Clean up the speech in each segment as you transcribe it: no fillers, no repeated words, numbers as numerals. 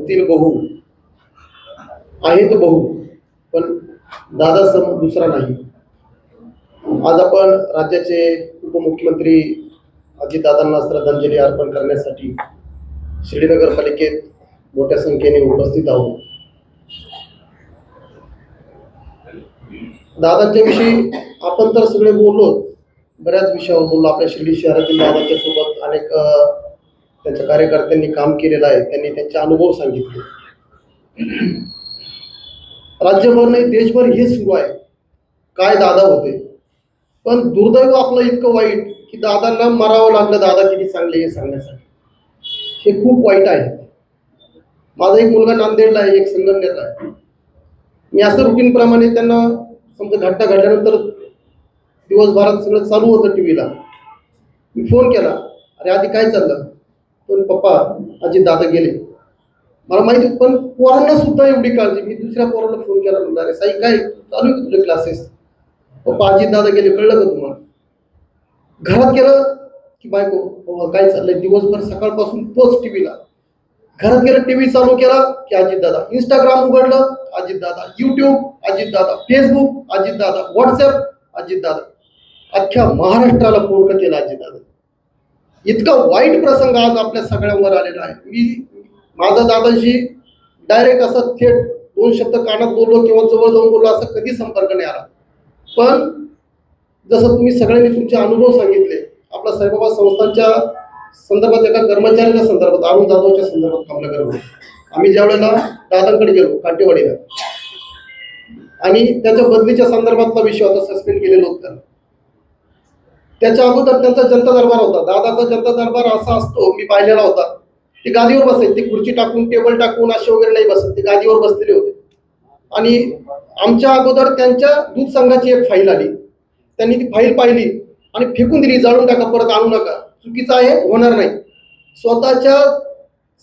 होतील बहु, आहेत बहु, पण दादा सम दुसरा नाही. आज आपण राज्याचे उपमुख्यमंत्री अजितदादांना श्रद्धांजली अर्पण करण्यासाठी शिर्डी नगरपालिकेत मोठ्या संख्येने उपस्थित आहोत. दादांच्या विषयी आपण तर सगळे बोललो, बऱ्याच विषयावर बोललो. आपल्या शिर्डी शहरातील दादांच्या सोबत अनेक त्यांच्या कार्यकर्त्यांनी काम केलेलं आहे. त्यांनी त्यांचे अनुभव सांगितले. राज्यभर नाही देशभर हे सुरू आहे, काय दादा होते. पण दुर्दैव आपलं इतकं वाईट की दादांना मरावं लागलं दादा किती चांगले हे सांगण्यासाठी. हे खूप वाईट आहे. माझा एक मुलगा नांदेडला आहे, एक संगमनेरला आहे. मी असं रुटीन प्रमाणे त्यांना समजा घटना घडल्यानंतर दिवसभरात सगळं चालू होतं टीव्हीला. मी फोन केला, अरे आधी काय चाललं? पण पप्पा अजित दादा गेले. मला माहिती, पण पोरांना सुद्धा एवढी काळजी. मी दुसऱ्या पोराला फोन केला, म्हणलं अरे साई काय चालू आहे तुझे क्लासेस? पप्पा अजित दादा गेले, कळलं का तुम्हाला? घरात गेलं की बायको काय चाललंय? दिवसभर सकाळपासून तोच टीव्हीला. घरात गेलं, टीव्ही चालू केला की अजित दादा. इंस्टाग्राम उघडलं Ajit Dada, YouTube Ajit Dada, Facebook Ajit Dada, WhatsApp Ajit Dada. अख्ख्या महाराष्ट्राला पोरकं केलं अजित दादा. इतका वाईट प्रसंग आज आपल्या सगळ्यांवर आलेला आहे. मी माझा दादांशी डायरेक्ट असं थेट दोन शब्द कानात बोललो किंवा जवळ जाऊन बोललो असं कधी संपर्क नाही आला. पण जसं तुम्ही सगळ्यांनी तुमचे अनुभव सांगितले, आपल्या साईबाबा संस्थांच्या संदर्भात एका कर्मचाऱ्याच्या संदर्भात, अरुण जाधवच्या संदर्भात काम करतो. आम्ही ज्या वेळेला दादांकडे गेलो काटेवाडीला आणि त्याच्या बदलीच्या संदर्भातला विषय होता, सस्पेंड केलेलं होतं. त्याच्या अगोदर त्यांचा जनता दरबार होता. दादाचा जनता दरबार असा असतो, मी पाहिलेला होता. ते गादीवर बसायचे, ते खुर्ची टाकून टेबल टाकून असे वगैरे नाही बसत, ते गादीवर बसलेले होते. आणि आमच्या अगोदर त्यांच्या दूध संघाची एक फाईल आली. त्यांनी ती फाईल पाहिली आणि फेकून दिली, जाळून टाका, परत आणू नका, चुकीचं आहे, होणार नाही. स्वतःच्या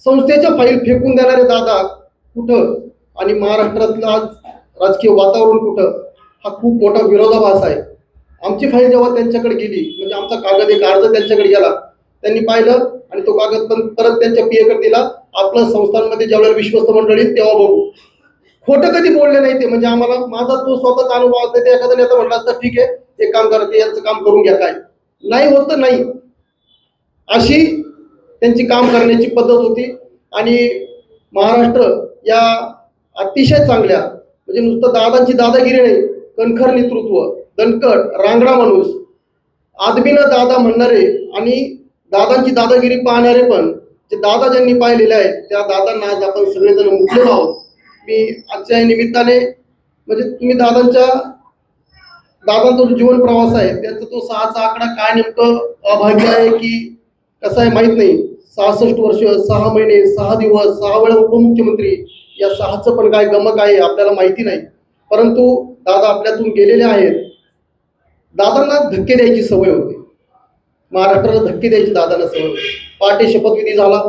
संस्थेच्या फाईल फेकून देणारे दादा कुठं, आणि महाराष्ट्रातलं आज राजकीय वातावरण कुठं, हा खूप मोठा विरोधाभास आहे. आमची फाईल जेव्हा त्यांच्याकडे गेली, म्हणजे आमचा कागद एक अर्ज त्यांच्याकडे गेला, त्यांनी पाहिलं आणि तो कागद पण परत त्यांच्या पीएकडे दिला. आपल्या संस्थांमध्ये ज्यावेळेला विश्वस्त मंडळी तेव्हा बघू. खोटं कधी बोलले नाही ते. म्हणजे आम्हाला माझा तो स्वतःचा अनुभव असतो. ते एखादा नेता म्हटलं असतं ठीक आहे एक काम करा, ते यांचं काम करून घ्या, काय नाही होत नाही, अशी त्यांची काम करण्याची पद्धत होती. आणि महाराष्ट्र या अतिशय चांगल्या, म्हणजे नुसतं दादांची दादागिरी नाही, कणखर नेतृत्व, दणकट रांगडा माणूस, आदमीनं दादा म्हणणारे आणि दादांची दादागिरी पाहणारे पण, जे दादा ज्यांनी पाहिलेले आहेत त्या दादांना आज आपण सगळेजण मुकलेलो आहोत. मी आजच्या या निमित्ताने, म्हणजे तुम्ही दादांचा जो जीवन प्रवास आहे त्यांचा तो 6चा आकडा काय नेमकं अभाग्य आहे की कसं आहे माहित नाही. 66 वर्ष 6 महिने 6 दिवस 6 वेळा उपमुख्यमंत्री, या 6चं पण काय गमक आहे आपल्याला माहिती नाही. परंतु दादा आपल्यातून गेलेले आहेत. दादांना धक्के द्यायची सवय होती, महाराष्ट्राला धक्के द्यायची दादांना सवय होती. पहाटे शपथविधी झाला,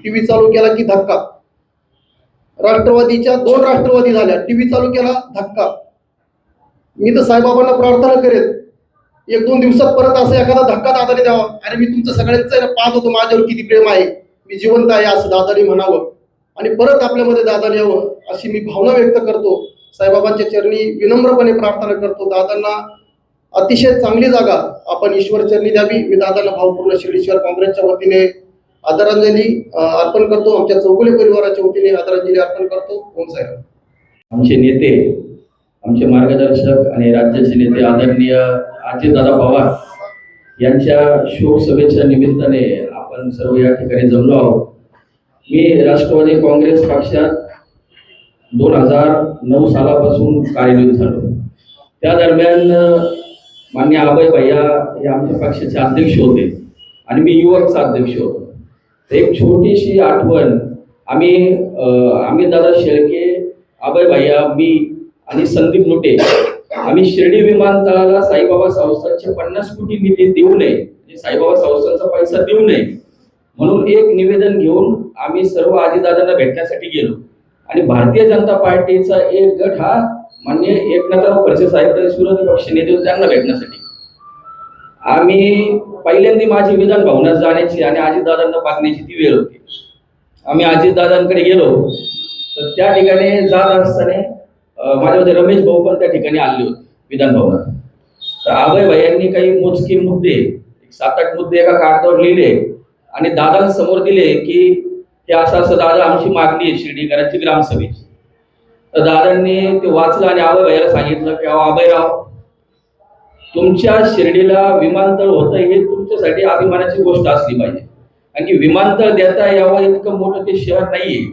टीव्ही चालू केला की धक्का. राष्ट्रवादीच्या 2 राष्ट्रवादी झाल्या, टीव्ही चालू केला धक्का. मी तर साईबाबांना प्रार्थना करेन 1-2 दिवसात परत असं एखादा धक्का दादाने द्यावा. अरे मी तुमचं सगळ्यांचं पाहत होतो, माझ्यावर किती प्रेम आहे, मी जिवंत आहे असं दादाने म्हणावं आणि परत आपल्यामध्ये दादाने यावं अशी मी भावना व्यक्त करतो. साईबाबांच्या चरणी विनम्रपणे प्रार्थना करतो. दादांना अतिशय चांगली जागा आपण ईश्वर चरणी द्यावी. मी दादांना भावपूर्ण शिर्डी शहर काँग्रेसच्या वतीने आदरांजली अर्पण करतो. आमच्या चौगुले परिवाराच्या वतीने आदरांजली अर्पण करतो. ओम साईराम. आमचे नेते, आमचे मार्गदर्शक आणि राज्याचे नेते आदरणीय अजितदादा पवार यांच्या शोक सभेच्या निमित्ताने आपण सर्व या ठिकाणी जमलो आहोत. मी राष्ट्रवादी काँग्रेस पक्षात 2009 सालापासून कार्यरत झालो. त्या दरम्यान माननीय अभय भैया हे आमच्या पक्षाचे अध्यक्ष होते आणि मी युवकचा अध्यक्ष होतो. एक छोटीशी आठवण, आम्ही दादा शेळके, अभय भैया, मी आणि संदीप लुटे आम्ही शिर्डी विमानतळाला साईबाबा संस्थांचे 50 कोटी निधी देऊ नये, म्हणजे साईबाबा संस्थांचा पैसा देऊ नये म्हणून एक निवेदन घेऊन आम्ही सर्व अजितदादांना भेटण्यासाठी गेलो. आणि भारतीय जनता पार्टीचा एक गट हा माननीय एकनाथराव खडसे साहेब विरोधी पक्ष नेते त्यांना भेटण्यासाठी आम्ही पहिल्यांदा माझी विधान भवनात जाण्याची आणि अजितदादांना बघण्याची ती वेळ होती. आम्ही अजितदादांकडे गेलो, तर त्या ठिकाणी जात असताना माझ्यामध्ये रमेश भाऊ पण त्या ठिकाणी आले होते विधान भवनात. तर अभय भैयांनी काही मोजके मुद्दे, 7-8 मुद्दे एका कागदावर लिहिले आणि दादांसमोर दिले की हे असं असं दादा आमची मागणी आहे शिर्डीकरांची ग्रामसभेची. तर दादांनी ते वाचलं आणि अभय भैयाला सांगितलं की अभयराव, तुमच्या शिर्डीला विमानतळ होतं हे तुमच्यासाठी अभिमानाची गोष्ट असली पाहिजे, कारण की विमानतळ देता यावं इतकं मोठं ते शहर नाहीये,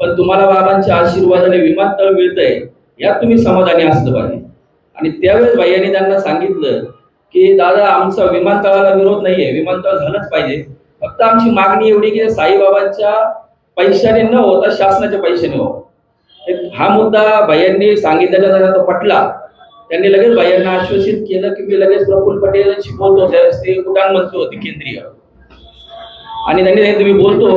पण तुम्हाला बाबांच्या आशीर्वादाने विमानतळ मिळतंय यात तुम्ही समाधानी असलं पाहिजे. आणि त्यावेळेस भैयांनी त्यांना सांगितलं की दादा आमचा विमानतळाला विरोध नाहीये, विमानतळ झालंच पाहिजे, फक्त आमची मागणी एवढी की साईबाबांच्या पैशाने न होता शासनाच्या पैशाने व्हावं. हा मुद्दा भैयांनी सांगितल्याच्या तो पटला. त्यांनी लगेच भैयांना आश्वासित केलं की मी लगेच प्रफुल्ल पटेलांशी बोलतो, त्यावेळेस ते उड्डाण मंत्री होते केंद्रीय, आणि त्यांनी सांगितलं तुम्ही बोलतो,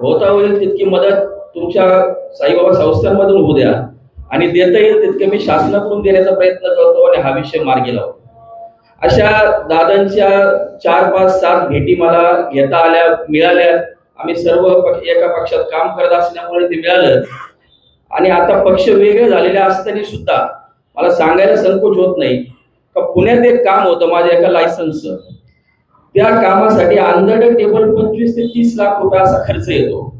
होता होईल तितकी मदत तुमच्या साईबाबा संस्थांमधून होऊ द्या आणि देता येईल तितके मी शासनाकडून देण्याचा प्रयत्न करतो आणि हा विषय मार्गी लावतो. अशा दादांच्या 4, 5, 7 भेटी मला घेता आल्या, मिळाल्या. आम्ही सर्व एका पक्षात काम करत असल्यामुळे ते मिळालं. आणि आता पक्ष वेगळे झालेले असताना सुद्धा मला सांगायला संकोच होत नाही का पुण्यात एक काम होतं माझ्या एका लायसन्सचं, त्या कामासाठी अंडर टेबल 25 ते 30 लाख रुपये असा खर्च येतो.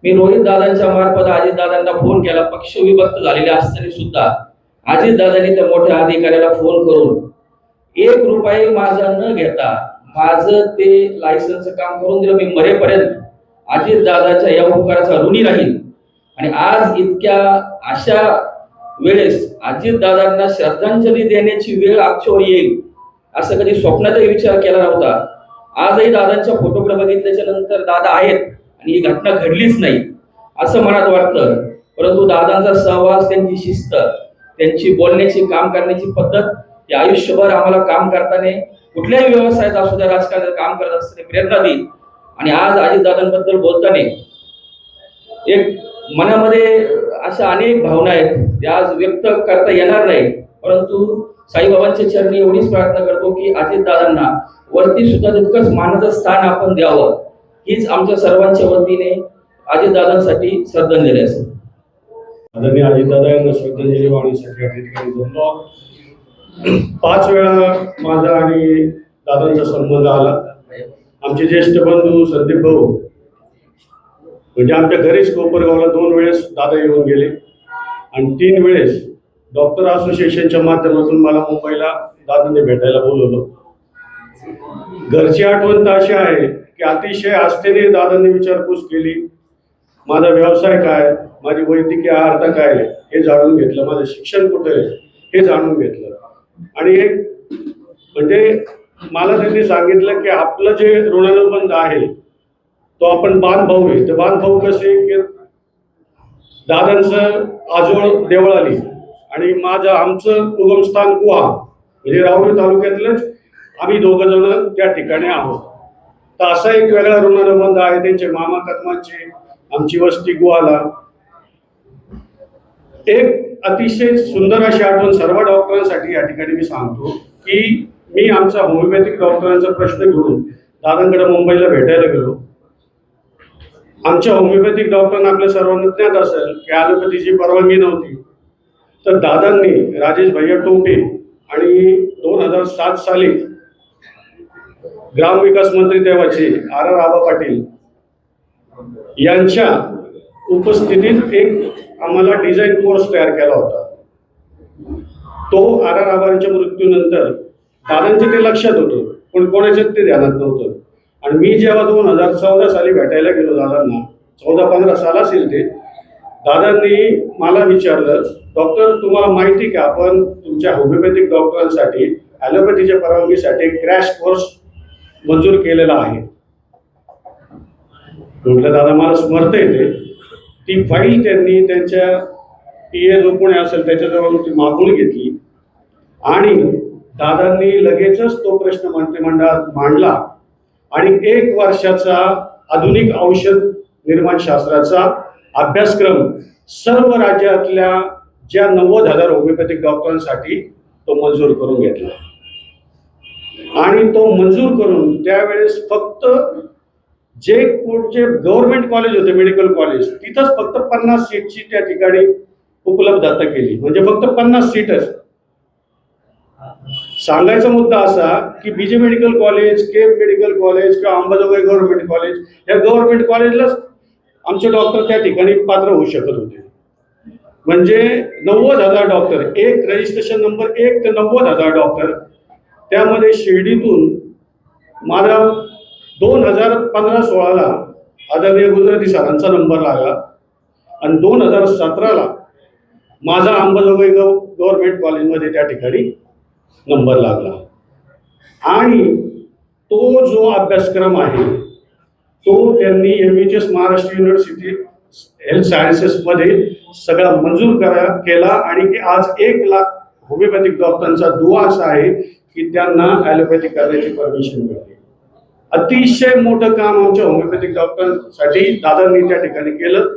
मी रोहित दादांच्या मार्फत अजित दादांना फोन केला, पक्ष विभक्त झालेले असताना सुद्धा अजित दादांनी त्या मोठ्या अधिकाऱ्याला फोन करून 1 रुपये माझा न घेता माझं ते लायसन्सचं काम करून दिलं. मी मरेपर्यंत अजित दादाच्या या उपकाराचा ऋणी राहील. आणि आज इतक्या अशा वेळेस अजित दादांना श्रद्धांजली देण्याची वेळ आमच्यावर येईल असं कधी स्वप्नातही विचार केला नव्हता. आजही दादांच्या फोटोकडे बघितल्याच्या नंतर दादा आहेत आणि ही घटना घडलीच नाही असं मनात वाटतं. परंतु दादांचा सहवास, त्यांची शिस्त, त्यांची बोलण्याची, काम करण्याची पद्धत ही आयुष्यभर आम्हाला काम करताना कुठल्याही व्यवसायात असू द्या, राजकारणात काम करत असताना प्रेरणा देईल. आणि आज अजितदादांबद्दल बोलताना एक मनामध्ये अशा अनेक भावना आहेत त्या आज व्यक्त करता येणार नाही, परंतु साईबाबांच्या चरणी एवढीच प्रार्थना करतो की अजितदादांना वरती सुद्धा तितकंच मानाचं स्थान आपण द्यावं, हीच आमच्या सर्वांच्या वतीने अजितदादांसाठी श्रद्धांजली असेल. आदरणीय अजितदादा यांना श्रद्धांजली वाहण्यासाठी या ठिकाणी जमलो. 5 वेळा माझा आणि दादांचा संबंध आला. आमचे ज्येष्ठ बंधू संदीप भाऊ म्हणजे आमच्या घरीच कोपरगावला 2 वेळेस दादा येऊन गेले आणि 3 वेळेस डॉक्टर असोसिएशनच्या माध्यमातून मला मुंबईला दादांनी भेटायला बोलवलं. घरची आठवण तर अशी आहे की अतिशय आस्थेने दादांनी विचारपूस केली. माझा व्यवसाय काय, माझी वैद्यकीय अर्हता काय हे जाणून घेतलं, माझं शिक्षण कुठे आहे हे जाणून घेतलं. आणि एक म्हणजे मला त्यांनी सांगितलं की आपलं जे ऋणानुबंध आहे तो आपण बांधभाऊ आहे. तर बांधभाऊ कसे की दादांचं आजोळ देवळाली आणि आमचं उगमस्थान कुहा म्हणजे राहुरी तालुक्यातलंच आम्ही 2 जण त्या ठिकाणी आहोत. तर असा एक वेगळा ऋणानुबंध आहे. त्यांचे मामा कदमांची आमची वस्ती गुहाला. एक अतिशय सुंदर अशी आठवण सर्व डॉक्टरांसाठी या ठिकाणी मी सांगतो की मी आमचा होमिओपॅथिक डॉक्टरांचा प्रश्न घेऊन दादांकडे मुंबईला भेटायला गेलो. आमच्या होमिओपॅथिक डॉक्टरांना आपल्या सर्वांना ज्ञात असेल की ॲलोपॅथीची परवानगी नव्हती. तर दादांनी राजेश भैया टोपे आणि 2007 साली ग्रामविकास मंत्री तेव्हाचे आर आबा पाटील यांच्या उपस्थितीत एक आम्हाला डिझाईन कोर्स तयार केला होता. तो आर आबांच्या मृत्यूनंतर दादांचे ते लक्षात होतं पण कोणाच्यात ते ध्यानात नव्हतं. आणि मी जेव्हा 2014 साली भेटायला गेलो दादांना, 14-15 साल असेल ते, दादांनी मला विचारलं, डॉक्टर तुम्हाला माहिती का आपण तुमच्या होमिओपॅथिक डॉक्टरांसाठी ॲलोपॅथीच्या परवानगीसाठी क्रॅश कोर्स मंजूर केलेला आहे. म्हटलं दादा मला स्मरता येते. ती फाईल त्यांनी त्यांच्या PA जो कोणी असेल त्याच्याजवळ ती मागून घेतली आणि दादांनी लगेचच तो प्रश्न मंत्रिमंडळात मांडला आणि 1 वर्षाचा आधुनिक औषध निर्माण शास्त्राचा अभ्यासक्रम सर्व राज्यातल्या ज्या 90,000 होमिओपॅथिक डॉक्टरांसाठी तो मंजूर करून घेतला. आणि तो मंजूर करून त्यावेळेस फक्त जे कोणचे गव्हर्नमेंट कॉलेज होते, मेडिकल कॉलेज, तिथंच फक्त 50 सीटची त्या ठिकाणी उपलब्धता केली, म्हणजे फक्त 50 सीटच. सांगायचा मुद्दा असा की बीजे मेडिकल कॉलेज, केम मेडिकल कॉलेज किंवा अंबाजोगाई गव्हर्नमेंट कॉलेज, या गव्हर्नमेंट कॉलेजलाच आमचे डॉक्टर त्या ठिकाणी पात्र होऊ शकत होते. म्हणजे 90,000 डॉक्टर, एक रजिस्ट्रेशन नंबर 1 ते 90,000 डॉक्टर, त्यामध्ये शिर्डीतून माझा 2015-16ला आदरणीय गुजराती सरांचा नंबर लागला आणि 2017ला माझा अंबाजोगाई गव्हर्नमेंट कॉलेजमध्ये त्या ठिकाणी नंबर लागला. आणि तो जो अभ्यासक्रम आहे तो त्यांनी MHS महाराष्ट्र युनिव्हर्सिटी हेल्थ सायन्सेसमध्ये सगळा मंजूर केला आणि की आज 1 लाख होमिओपॅथिक डॉक्टरांचा दुवा असा आहे की त्यांना ॲलोपॅथी करण्याची परमिशन मिळाली. अतिशय मोठं काम आमच्या होमिओपॅथिक डॉक्टरांसाठी दादांनी त्या ठिकाणी केलं.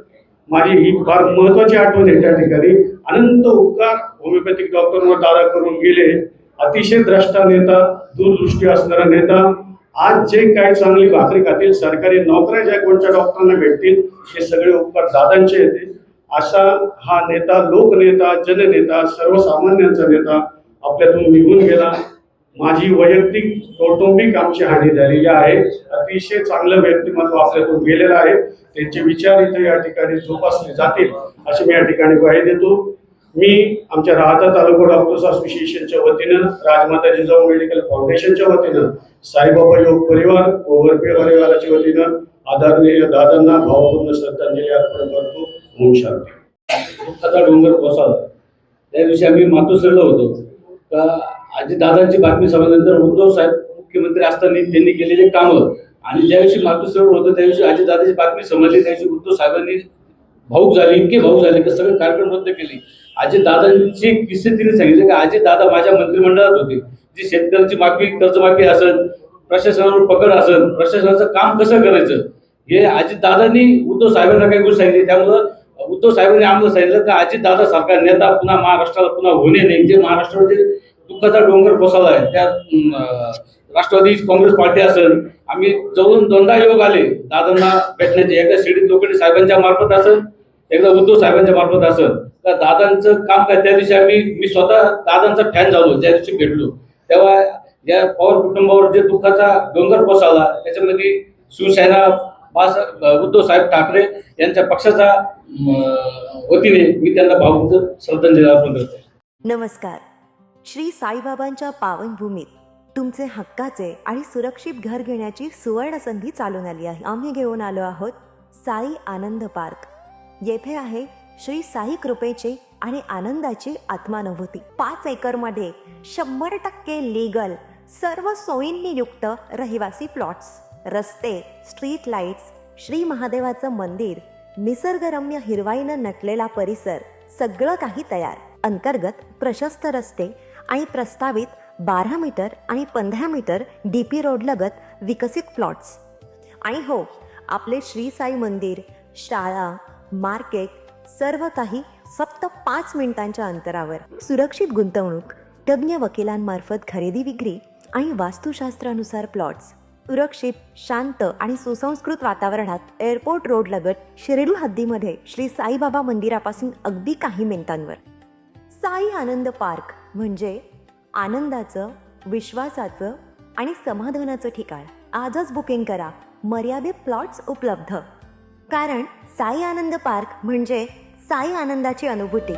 माझी ही फार महत्वाची आठवण आहे. त्या ठिकाणी अनंत उपकार होमिओपॅथिक डॉक्टरांवर दादा करून गेले. अतिशय द्रष्टा नेता, दूरदृष्टी असणारा नेता. आज जे काही चांगली भाकरी खातील, सरकारी नोकऱ्या ज्या कोणत्या डॉक्टरांना भेटतील, हे सगळे उपकार दादांचे येते. असा हा नेता, लोकनेता, जननेता, सर्वसामान्यांचा नेता आपल्यातून निघून गेला. माझी वैयक्तिक कौटुंबिक आमची हानी झालेली आहे. अतिशय चांगलं व्यक्तिमत्व आपल्यातून गेलेलं आहे. त्यांचे विचार इथे या ठिकाणी जोपासले जातील अशी मी या ठिकाणी ग्वाही देतो. मी आमच्या राहता तालुका डॉक्टर्स असोसिएशनच्या वतीनं, राजमाता जिजाऊ मेडिकल फाउंडेशनच्या वतीनं, साईबाबा योग परिवार व वरपे परिवाराच्या वतीनं आदरणीय दादांना भावपूर्ण श्रद्धांजली अर्पण करतो. ओम शांती. दुःखाचा डोंगर कोसळला. त्या दिवशी आम्ही मातोश्रीला होतो. का आजी दादांची बातमी समजल्यानंतर उद्धव साहेब मुख्यमंत्री असताना त्यांनी केलेले कामं, आणि ज्या दिवशी मातोश्रीवर होतं त्या दिवशी आजी दादाची बातमी समजली, त्या दिवशी उद्धव साहेबांनी भाऊक झाले, इतके भाऊक झाले की सगळे कार्यक्रम रद्द केले. आजी दादांची किस्से तिने सांगितले की आजी दादा माझ्या मंत्रिमंडळात होते. जी शेतकऱ्यांची माफी, कर्जमाफी असेल, प्रशासनावर पकड असेल, प्रशासनाचं काम कसं करायचं, हे आजी दादांनी उद्धव साहेबांना काही गोष्टी सांगितली. त्यामुळं उद्धव साहेबांनी आम्हाला सांगितलं की आजी दादा सारखा नेता पुन्हा महाराष्ट्राला पुन्हा होणे नाही. जे महाराष्ट्रावर जे दुःखाचा डोंगर कोसळला आहे, त्या राष्ट्रवादी काँग्रेस पार्टी असेल, आम्ही जवळून 2दा योग आले दादांना भेटण्याचे. एकदा शिर्डीत लोखंडे साहेबांच्या मार्फत असेल, एकदा उद्धव साहेबांच्या मार्फत असेल. तर दादांचं काम काय, त्या दिवशी मी स्वतः दादांचा फॅन झालो. ज्या दिवशी भेटलो तेव्हा या पवार कुटुंबावर जे दुःखाचा डोंगर कोसळला, त्याच्यामध्ये शिवसेना उद्धव साहेब ठाकरे यांच्या पक्षाचा वतीने मी त्यांना भावपूर्ण श्रद्धांजली अर्पण करतो. नमस्कार. श्री साईबाबांच्या पावनभूमीत तुमचे हक्काचे आणि सुरक्षित घर घेण्याची सुवर्ण संधी चालून आली आहे. आम्ही घेऊन आलो आहोत साई आनंद पार्क. येथे आहे श्री साई कृपेची आणि आनंदाची आत्मानुभूती. 5 एकरमध्ये 100% लीगल, सर्व सोयींनी युक्त रहिवासी प्लॉट्स, रस्ते, स्ट्रीट लाईट्स, श्री महादेवाचं मंदिर, निसर्गरम्य हिरवाईनं नटलेला परिसर, सगळं काही तयार. अंतर्गत प्रशस्त रस्ते आणि प्रस्तावित 12 मीटर आणि 15 मीटर DP रोडलगत विकसित प्लॉट्स. आणि हो, आपले श्री साई मंदिर, शाळा, मार्केट, सर्व काही फक्त 5 मिनिटांच्या अंतरावर. सुरक्षित गुंतवणूक, तज्ज्ञ वकिलांमार्फत खरेदी विक्री आणि वास्तुशास्त्रानुसार प्लॉट्स. सुरक्षित, शांत आणि सुसंस्कृत वातावरणात एअरपोर्ट रोडलगत शिर्डी हद्दीमध्ये श्री साईबाबा मंदिरापासून अगदी काही मिनिटांवर. साई आनंद पार्क म्हणजे आनंदाचं, विश्वासाचं आणि समाधानाचं ठिकाण. आजच बुकिंग करा. मर्यादित प्लॉट्स उपलब्ध. कारण साई आनंद पार्क म्हणजे साई आनंदाची अनुभूती.